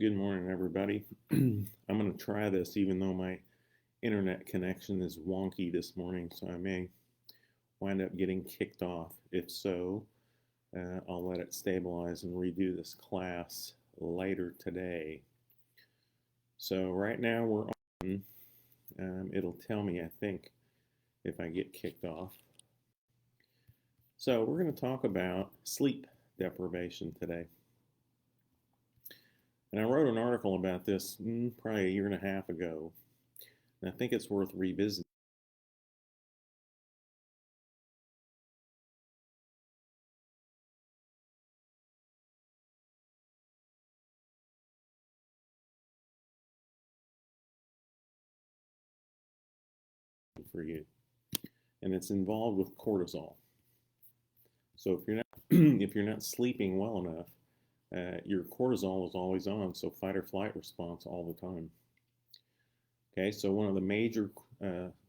Good morning, everybody. I'm going to try this even though my internet connection is wonky this morning, so I may wind up getting kicked off. If so, I'll let it stabilize and redo this class later today. So, right now we're on. It'll tell me, I think, if I get kicked off. So, we're going to talk about sleep deprivation today. And I wrote an article about this probably a year and a half ago, and I think it's worth revisiting for you. And it's involved with cortisol. So if you're not if you're not sleeping well enough, your cortisol is always on, so fight or flight response all the time. Okay, so one of the major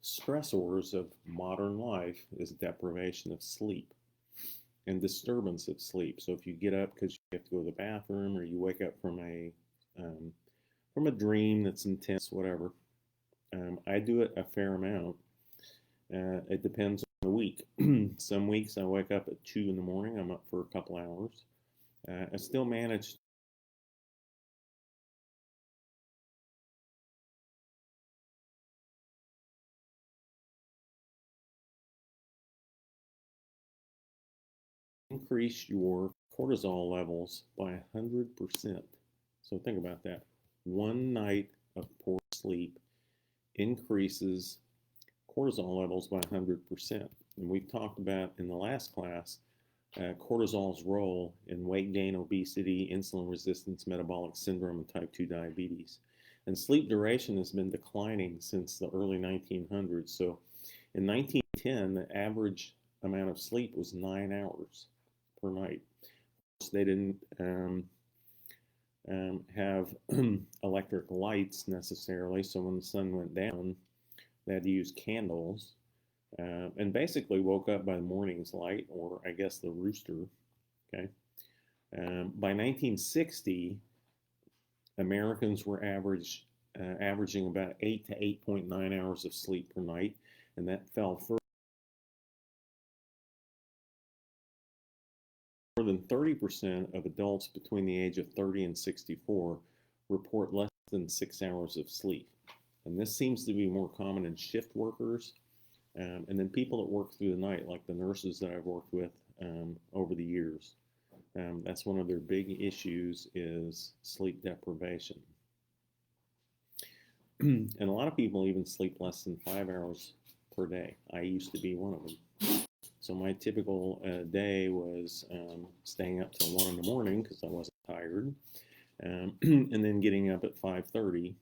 stressors of modern life is deprivation of sleep and disturbance of sleep. So if you get up because you have to go to the bathroom, or you wake up from a dream that's intense, whatever. I do it a fair amount. It depends on the week. Some weeks I wake up at 2 in the morning. I'm up for a couple hours. I still manage to increase your cortisol levels by 100%. So think about that. One night of poor sleep increases cortisol levels by 100%. And we've talked about in the last class cortisol's role in weight gain, obesity, insulin resistance, metabolic syndrome, and type 2 diabetes. And sleep duration has been declining since the early 1900s. So in 1910, the average amount of sleep was 9 hours per night. They didn't have electric lights necessarily, so when the sun went down, they had to use candles, and basically woke up by the morning's light, or I guess the rooster. Okay. By 1960, Americans were averaging about 8 to 8.9 hours of sleep per night, and that fell further. More than 30% of adults between the age of 30 and 64 report less than 6 hours of sleep. And this seems to be more common in shift workers, and then people that work through the night, like the nurses that I've worked with over the years. That's one of their big issues is sleep deprivation. And a lot of people even sleep less than 5 hours per day. I used to be one of them. So my typical day was staying up till 1 in the morning because I wasn't tired, and then getting up at 5:30,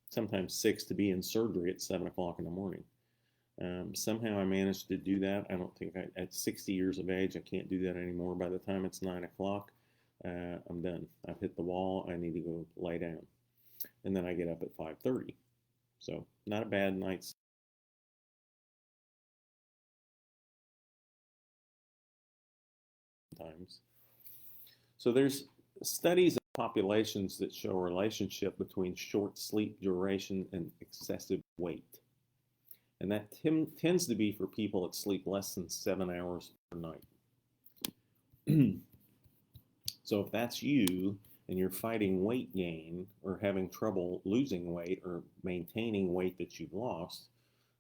sometimes 6 to be in surgery at 7 o'clock in the morning. Somehow I managed to do that. I don't think at 60 years of age I can't do that anymore. By the time it's 9 o'clock, I'm done. I've hit the wall. I need to go lay down, and then I get up at 5:30. So not a bad night's times. So there's studies of populations that show a relationship between short sleep duration and excessive weight. And that tends to be for people that sleep less than 7 hours per night. So if that's you and you're fighting weight gain or having trouble losing weight or maintaining weight that you've lost,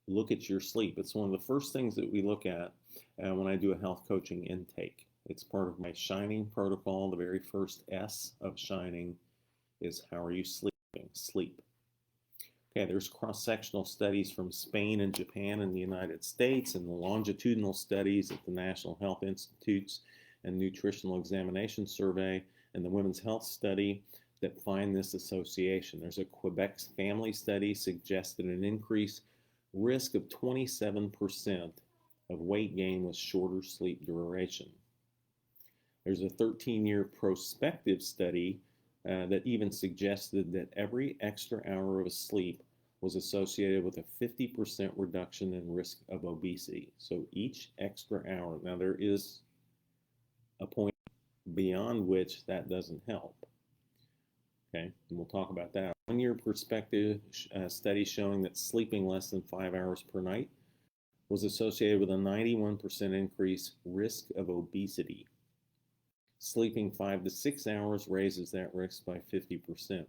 look at your sleep. It's one of the first things that we look at when I do a health coaching intake. It's part of my shining protocol. The very first S of shining is how are you sleeping? Sleep. Okay, there's cross-sectional studies from Spain and Japan and the United States, and the longitudinal studies at the National Health Institutes and Nutritional Examination Survey and the Women's Health Study that find this association. There's a Quebec family study suggested an increased risk of 27% of weight gain with shorter sleep duration. There's a 13-year prospective study that even suggested that every extra hour of sleep was associated with a 50% reduction in risk of obesity. So each extra hour, now there is a point beyond which that doesn't help. Okay, and we'll talk about that. 1 year perspective study showing that sleeping less than 5 hours per night was associated with a 91% increase risk of obesity. Sleeping 5 to 6 hours raises that risk by 50%.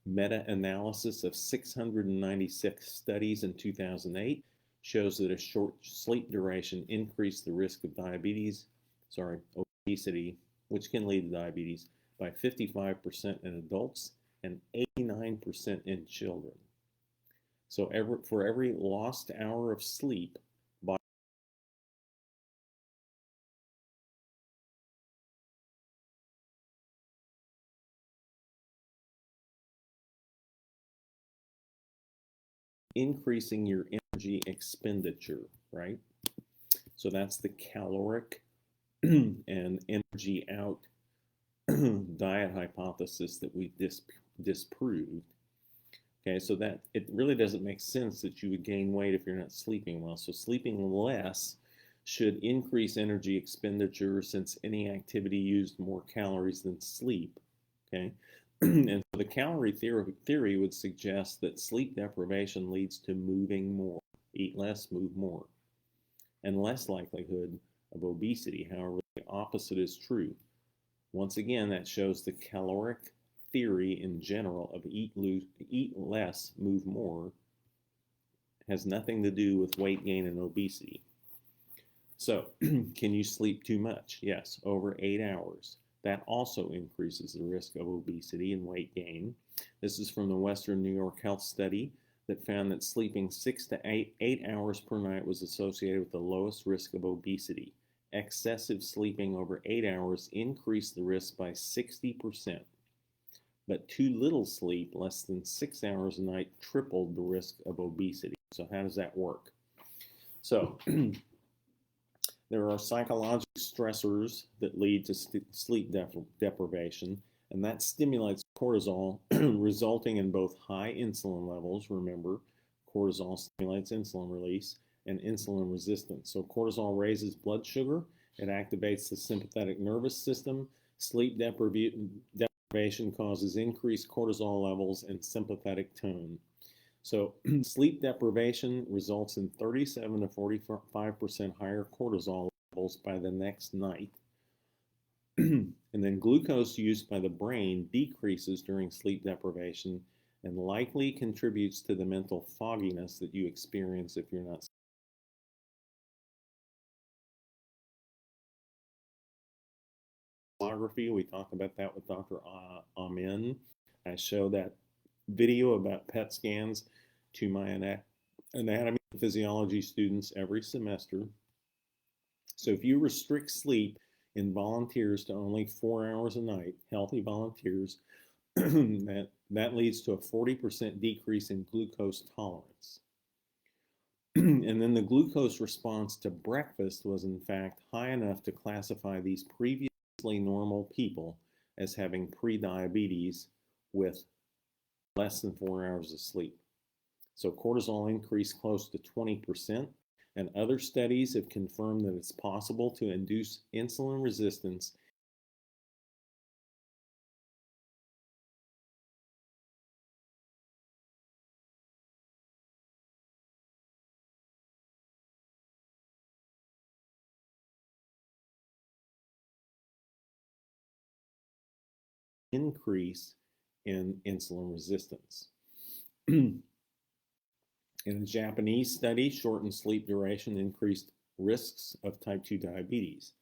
Meta-analysis of 696 studies in 2008 shows that a short sleep duration increased the risk of obesity, which can lead to diabetes, by 55% in adults and 89% in children. So for every lost hour of sleep, increasing your energy expenditure, right? So that's the caloric and energy out diet hypothesis that we disproved. Okay, so that it really doesn't make sense that you would gain weight if you're not sleeping well. So sleeping less should increase energy expenditure since any activity used more calories than sleep. Okay, and so the calorie theory would suggest that sleep deprivation leads to moving more, eat less, move more, and less likelihood of obesity. However, the opposite is true. Once again, that shows the caloric theory in general of eat less, move more has nothing to do with weight gain and obesity. So, can you sleep too much? Yes, over 8 hours. That also increases the risk of obesity and weight gain. This is from the Western New York Health Study that found that sleeping 6 to 8 hours per night was associated with the lowest risk of obesity. Excessive sleeping over 8 hours increased the risk by 60%. But too little sleep, less than 6 hours a night, tripled the risk of obesity. So how does that work? So there are psychological stressors that lead to sleep deprivation, and that stimulates cortisol, resulting in both high insulin levels. Remember, cortisol stimulates insulin release and insulin resistance. So cortisol raises blood sugar, it activates the sympathetic nervous system. Sleep deprivation causes increased cortisol levels and sympathetic tone. So sleep deprivation results in 37 to 45% higher cortisol levels by the next night. And then glucose used by the brain decreases during sleep deprivation and likely contributes to the mental fogginess that you experience if you're not. We talked about that with Dr. Amin. I show that video about PET scans to my anatomy and physiology students every semester. So if you restrict sleep in volunteers to only 4 hours a night, healthy volunteers, that leads to a 40% decrease in glucose tolerance. And then the glucose response to breakfast was in fact high enough to classify these previously normal people as having pre-diabetes with less than 4 hours of sleep. So cortisol increased close to 20%, and other studies have confirmed that it's possible to induce insulin resistance increase in insulin resistance. In a Japanese study, shortened sleep duration increased risks of type 2 diabetes.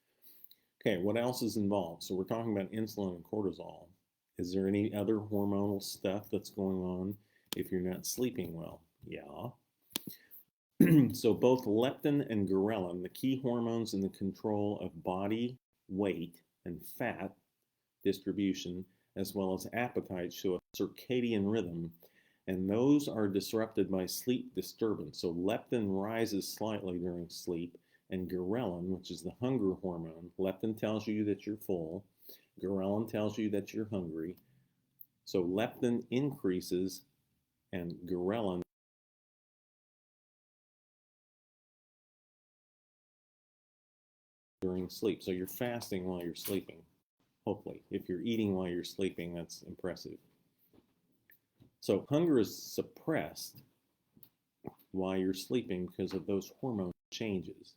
Okay, what else is involved? So we're talking about insulin and cortisol. Is there any other hormonal stuff that's going on if you're not sleeping well? Yeah. So both leptin and ghrelin, the key hormones in the control of body weight and fat distribution, as well as appetite, show a circadian rhythm, and those are disrupted by sleep disturbance. So leptin rises slightly during sleep, and ghrelin, which is the hunger hormone, leptin tells you that you're full, ghrelin tells you that you're hungry. So leptin increases and ghrelin during sleep. So you're fasting while you're sleeping. Hopefully, if you're eating while you're sleeping, that's impressive. So hunger is suppressed while you're sleeping because of those hormone changes.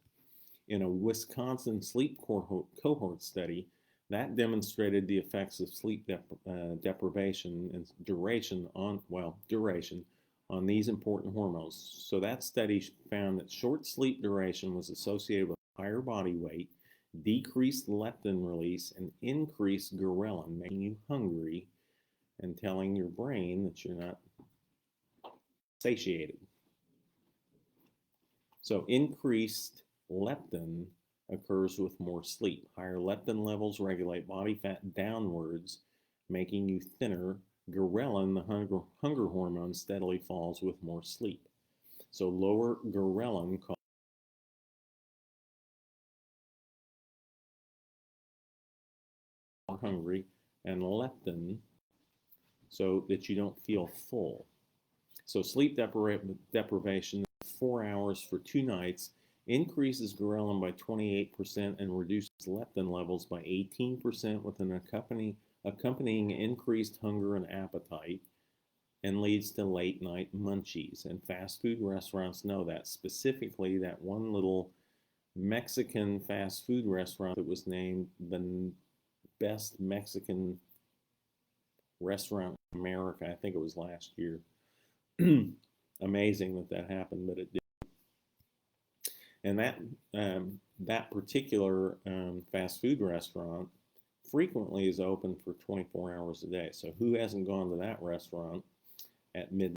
In a Wisconsin sleep cohort study, that demonstrated the effects of sleep deprivation and duration on these important hormones. So that study found that short sleep duration was associated with higher body weight, decreased leptin release, and increased ghrelin, making you hungry and telling your brain that you're not satiated. So increased leptin occurs with more sleep. Higher leptin levels regulate body fat downwards, making you thinner. Ghrelin, the hunger hormone, steadily falls with more sleep. So lower ghrelin causes you hungry, and leptin so that you don't feel full. So sleep deprivation, 4 hours for 2 nights, increases ghrelin by 28% and reduces leptin levels by 18% with an accompanying increased hunger and appetite, and leads to late night munchies. And fast food restaurants know that. Specifically, that one little Mexican fast food restaurant that was named the best Mexican restaurant in America, I think it was last year. Amazing that happened, but it did. And that particular fast food restaurant frequently is open for 24 hours a day. So who hasn't gone to that restaurant at midnight?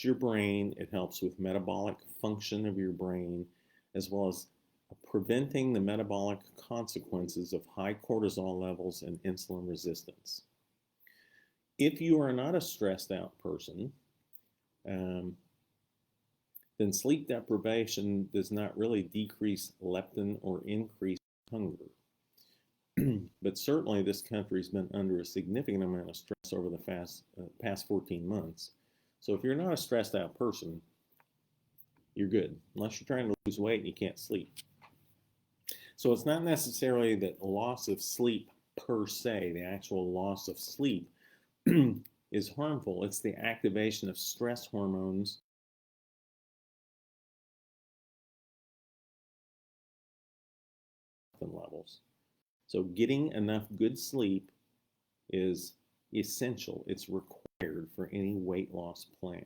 Your brain, it helps with metabolic function of your brain, as well as preventing the metabolic consequences of high cortisol levels and insulin resistance. If you are not a stressed out person, then sleep deprivation does not really decrease leptin or increase hunger. But certainly this country's been under a significant amount of stress over the past 14 months. So if you're not a stressed out person, you're good, unless you're trying to lose weight and you can't sleep. So it's not necessarily that loss of sleep per se, the actual loss of sleep, is harmful. It's the activation of stress hormones and levels. So getting enough good sleep is essential. It's required for any weight loss plan.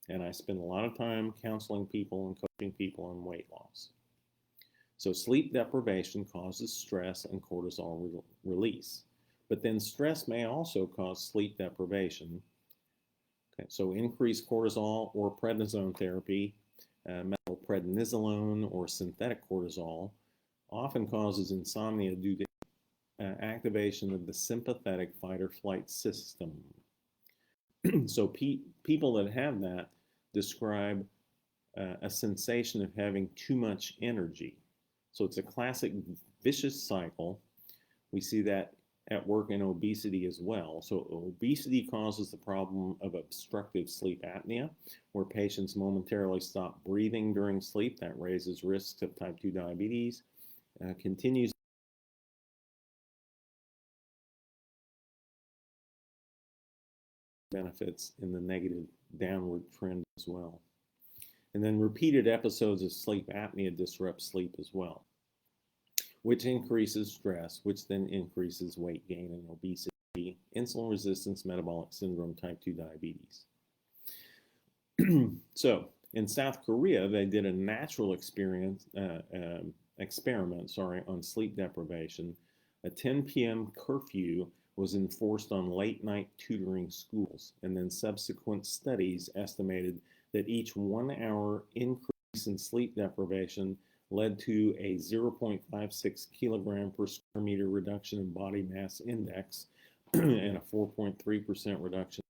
And I spend a lot of time counseling people and coaching people on weight loss. So sleep deprivation causes stress and cortisol release. But then stress may also cause sleep deprivation. Okay, so increased cortisol or prednisone therapy, methylprednisolone or synthetic cortisol, often causes insomnia due to activation of the sympathetic fight or flight system. So people that have that describe a sensation of having too much energy. So it's a classic vicious cycle. We see that at work in obesity as well. So obesity causes the problem of obstructive sleep apnea, where patients momentarily stop breathing during sleep. That raises risks of type 2 diabetes, continues benefits in the negative downward trend as well. And then repeated episodes of sleep apnea disrupt sleep as well, which increases stress, which then increases weight gain and obesity, insulin resistance, metabolic syndrome, type 2 diabetes. So in South Korea, they did a natural experiment on sleep deprivation. A 10 p.m. curfew was enforced on late night tutoring schools, and then subsequent studies estimated that each 1 hour increase in sleep deprivation led to a 0.56 kilogram per square meter reduction in body mass index and a 4.3% reduction.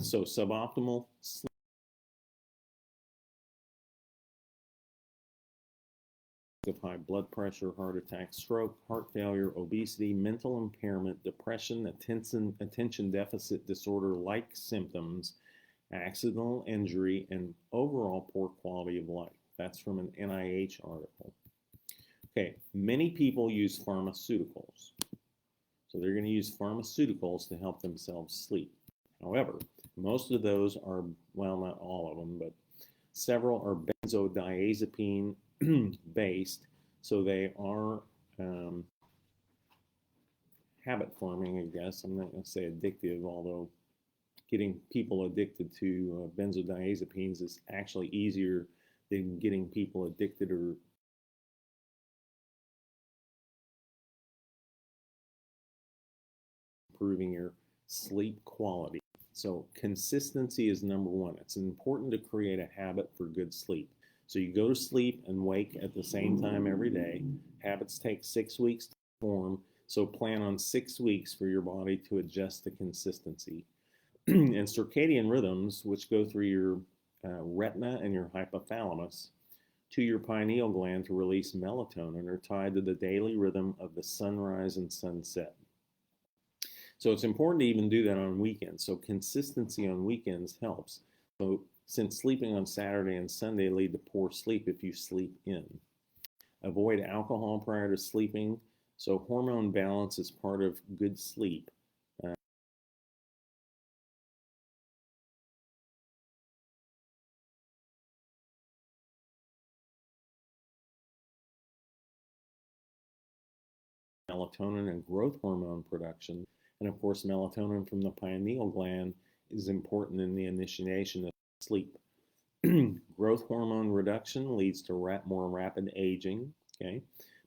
So suboptimal sleep of high blood pressure, heart attack, stroke, heart failure, obesity, mental impairment, depression, attention deficit disorder-like symptoms, accidental injury, and overall poor quality of life. That's from an NIH article. Okay, many people use pharmaceuticals. So they're going to use pharmaceuticals to help themselves sleep. However, most of those are, well, not all of them, but several are benzodiazepine based. So they are habit forming, I guess. I'm not going to say addictive, although getting people addicted to benzodiazepines is actually easier than getting people addicted or improving your sleep quality. So consistency is number one. It's important to create a habit for good sleep. So you go to sleep and wake at the same time every day. Habits take 6 weeks to form, so plan on 6 weeks for your body to adjust to consistency. And circadian rhythms, which go through your retina and your hypothalamus to your pineal gland to release melatonin, are tied to the daily rhythm of the sunrise and sunset. So it's important to even do that on weekends. So consistency on weekends helps. So since sleeping on Saturday and Sunday lead to poor sleep if you sleep in. Avoid alcohol prior to sleeping. So hormone balance is part of good sleep. Melatonin and growth hormone production. And of course, melatonin from the pineal gland is important in the initiation of sleep. Growth hormone reduction leads to more rapid aging. Okay,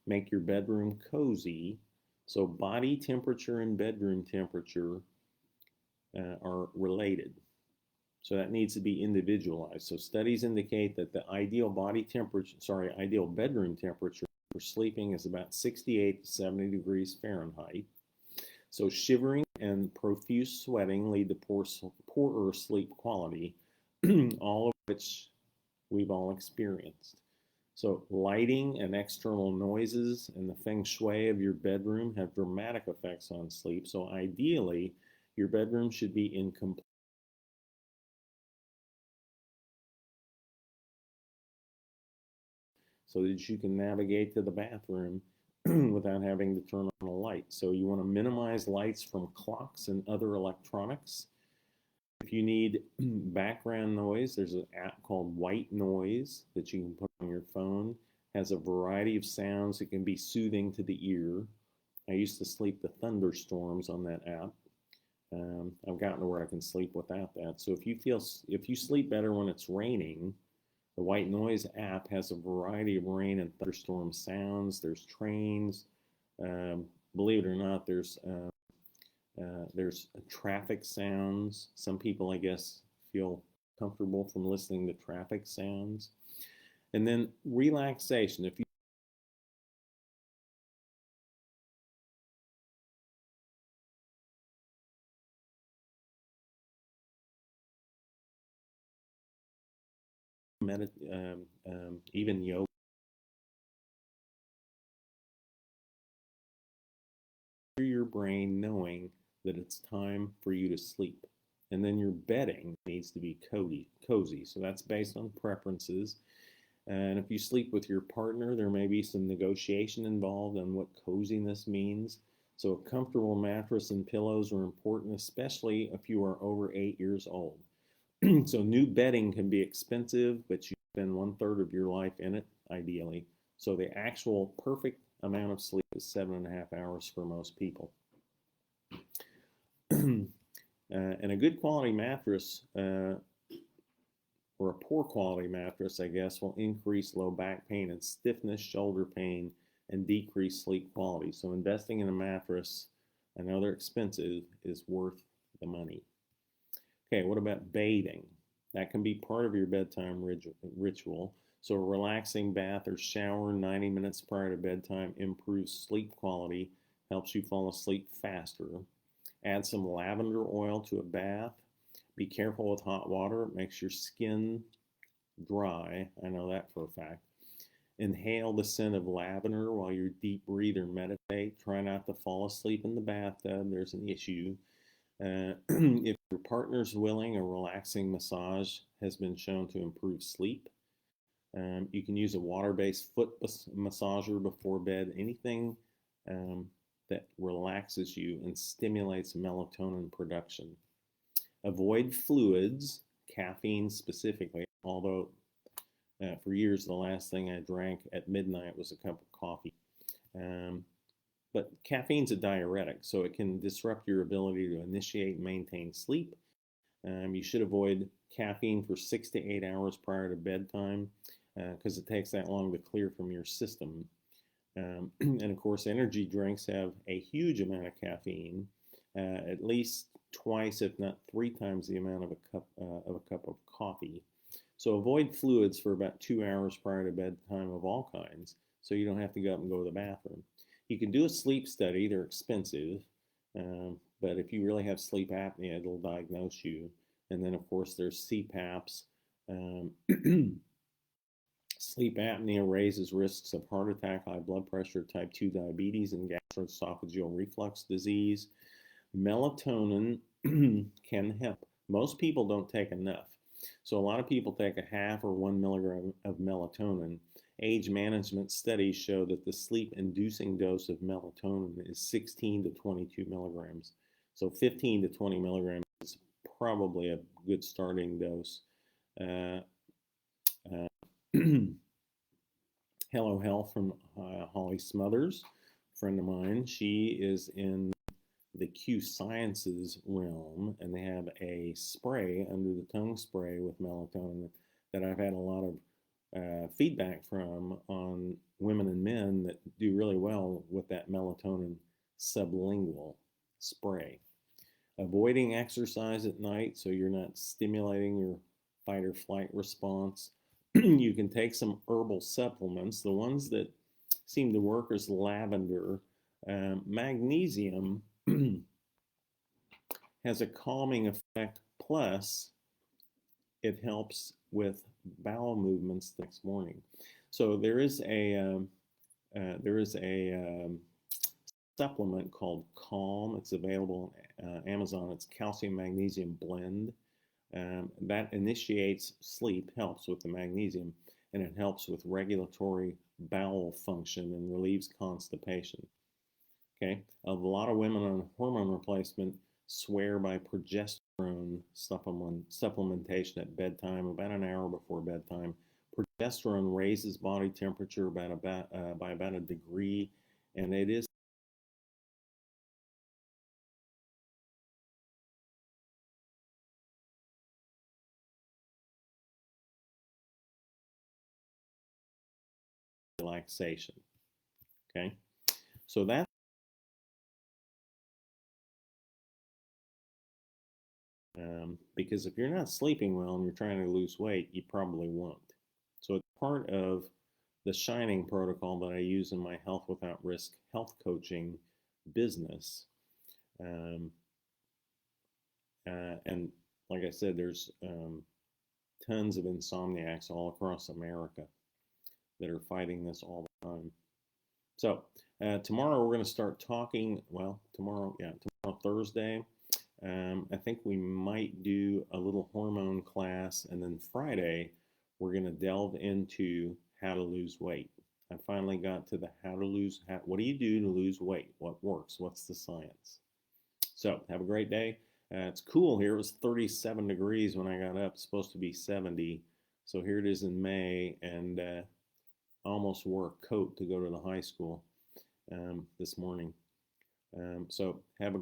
make your bedroom cozy. So body temperature and bedroom temperature are related. So that needs to be individualized. So studies indicate that the ideal bedroom temperature for sleeping is about 68 to 70 degrees Fahrenheit. So shivering and profuse sweating lead to poorer sleep quality, all of which we've all experienced. So lighting and external noises and the feng shui of your bedroom have dramatic effects on sleep. So ideally, your bedroom should be in complete so that you can navigate to the bathroom without having to turn on a light. So you want to minimize lights from clocks and other electronics. If you need background noise, there's an app called White Noise that you can put on your phone. It has a variety of sounds that can be soothing to the ear. I used to sleep to thunderstorms on that app. I've gotten to where I can sleep without that. So if you sleep better when it's raining, the White Noise app has a variety of rain and thunderstorm sounds. There's trains. Believe it or not, there's traffic sounds. Some people, I guess, feel comfortable from listening to traffic sounds. And then relaxation. If you even yoga, your brain knowing that it's time for you to sleep. And then your bedding needs to be cozy. So that's based on preferences. And if you sleep with your partner, there may be some negotiation involved on what coziness means. So a comfortable mattress and pillows are important, especially if you are over 8 years old. So new bedding can be expensive, but you spend 1/3 of your life in it, ideally. So the actual perfect amount of sleep is 7.5 hours for most people. And a good quality mattress, or a poor quality mattress, I guess, will increase low back pain and stiffness, shoulder pain, and decrease sleep quality. So investing in a mattress, I know they're expensive, is worth the money. Okay, what about bathing? That can be part of your bedtime ritual. So a relaxing bath or shower 90 minutes prior to bedtime improves sleep quality, helps you fall asleep faster. Add some lavender oil to a bath. Be careful with hot water. It makes your skin dry. I know that for a fact. Inhale the scent of lavender while you deep breathe or meditate. Try not to fall asleep in the bathtub. There's an issue. If your partner's willing, a relaxing massage has been shown to improve sleep. You can use a water-based foot massager before bed. Anything that relaxes you and stimulates melatonin production. Avoid fluids, caffeine specifically, although for years the last thing I drank at midnight was a cup of coffee. But caffeine's a diuretic, so it can disrupt your ability to initiate and maintain sleep. You should avoid caffeine for 6 to 8 hours prior to bedtime because it takes that long to clear from your system. And of course, energy drinks have a huge amount of caffeine, at least twice, if not 3 times the amount of a cup of coffee. So avoid fluids for about 2 hours prior to bedtime of all kinds, so you don't have to go up and go to the bathroom. You can do a sleep study. They're expensive, but if you really have sleep apnea, it'll diagnose you. And then, of course, there's CPAPs. Sleep apnea raises risks of heart attack, high blood pressure, type 2 diabetes, and gastroesophageal reflux disease. Melatonin can help. Most people don't take enough. So a lot of people take a half or 1 milligram of melatonin. Age management studies show that the sleep-inducing dose of melatonin is 16 to 22 milligrams. So 15 to 20 milligrams is probably a good starting dose. Hello Health from Holly Smothers, a friend of mine. She is in the Q Sciences realm, and they have a spray, under the tongue spray with melatonin, that I've had a lot of feedback from on women and men that do really well with that melatonin sublingual spray. Avoiding exercise at night so you're not stimulating your fight or flight response. You can take some herbal supplements. The ones that seem to work is lavender. Magnesium has a calming effect, plus it helps with bowel movements the next morning. So there is a supplement called Calm. It's available on Amazon. It's calcium magnesium blend. That initiates sleep, helps with the magnesium, and it helps with regulatory bowel function and relieves constipation. Okay, a lot of women on hormone replacement swear by progesterone supplementation at bedtime, about an hour before bedtime. Progesterone raises body temperature by about a degree, and it is relaxation. Okay, so that's because if you're not sleeping well and you're trying to lose weight, you probably won't. So it's part of the Shining protocol that I use in my Health Without Risk health coaching business. And like I said, there's tons of insomniacs all across America that are fighting this all the time. So tomorrow we're going to start talking, tomorrow Thursday, I think we might do a little hormone class, and then Friday we're going to delve into how to lose weight. I finally got to the what do you do to lose weight? What works? What's the science? So have a great day. It's cool here. It was 37 degrees when I got up. It's supposed to be 70. So here it is in May, and I almost wore a coat to go to the high school this morning. So have a